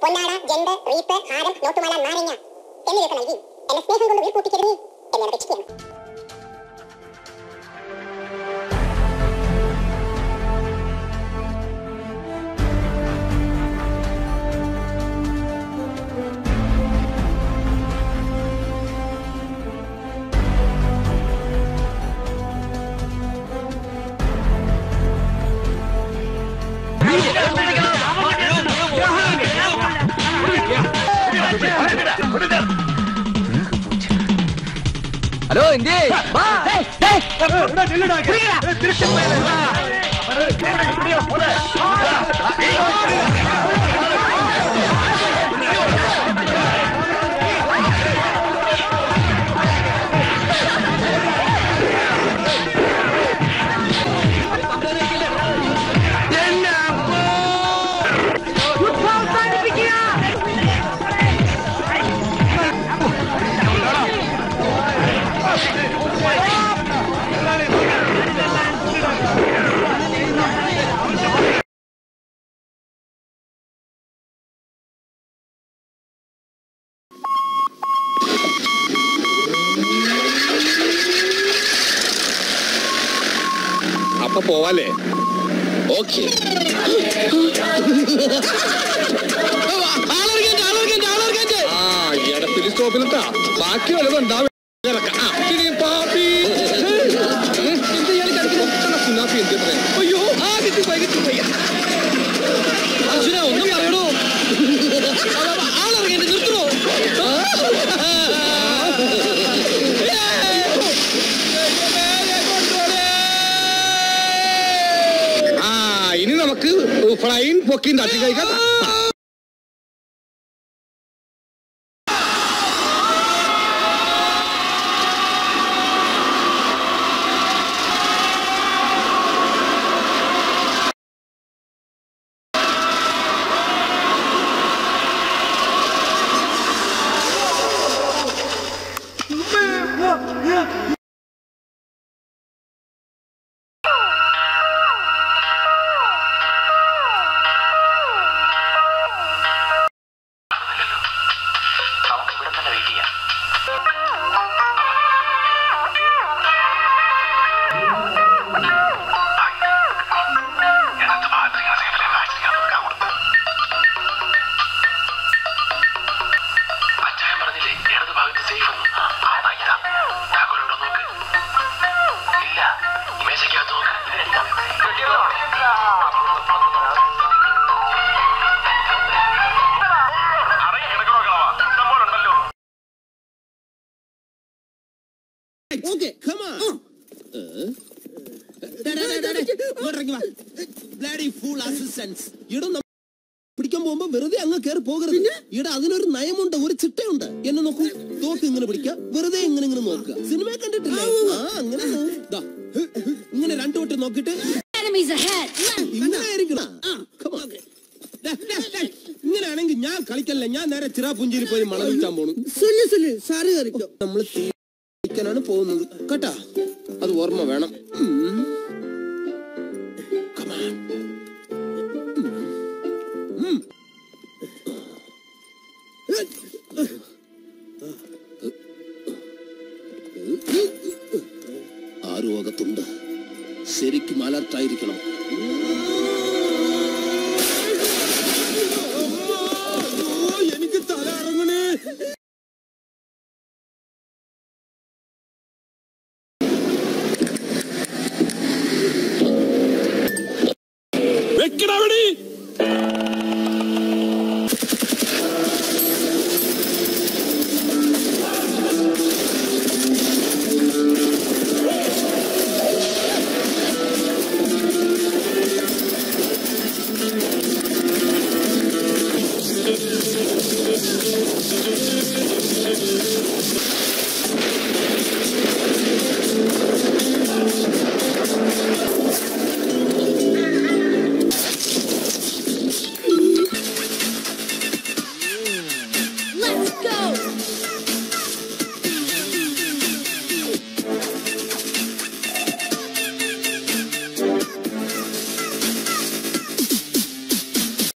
പൊന്നാട, ജണ്ട്, റീപ്പ്, ഹാരം, നോട്ടുമാല, നാരങ്ങ എന്നിവയൊക്കെ നൽകി എന്നെ സ്നേഹം കൊണ്ട് വീർപ്പൂട്ടിക്കരുത് എന്നെ അപേക്ഷിക്കുകയാണ്. ഹലോ ഇന്ത്യ അപ്പൊ പോവാല്ലേ? ഓക്കെ. ഇടത്തിൽ സ്റ്റോപ്പിലെത്താ ബാക്കി വല്ലതും ഉണ്ടാവും. അയ്യോ അർജുന ഒന്നും പറയണോ? ആളിറങ്ങി നിർത്തണോ? ഇനി നമുക്ക് ഫ്ലൈൻ പൊക്കിയും തട്ടി കഴിക്കാം. Okay, come on. Bloody fool assistants. പിടിക്കാൻ പോകുമ്പോ വെറുതെ അങ്ങ് കയറി പോകരുത്. ഇവിടെ അതിനൊരു നയമുണ്ട്, ഒരു ചിട്ടയുണ്ട്. എന്നെ നോക്കൂ, തോക്ക് ഇങ്ങനെ പിടിക്കുക, വെറുതെ ഇങ്ങനെ നോക്കുക. സിനിമ കണ്ടിട്ടില്ലേ? അങ്ങനെ ഇങ്ങനെ രണ്ടു വട്ടം നോക്കിട്ട് ഇങ്ങനെയാണെങ്കിൽ ഞാൻ കളിക്കല്ല, ഞാൻ നേരെ ചിറാപുഞ്ചിയിൽ പോയി മണം വിൽക്കാൻ പോണു. നമ്മള് ാണ് പോകുന്നത് കേട്ടാ, അത് ഓർമ്മ വേണം. ആരും അകത്തുണ്ട്, ശരിക്കും അലർട്ടായിരിക്കണം. എനിക്ക് തല ഇറങ്ങണേ. വെക്കടാവടി.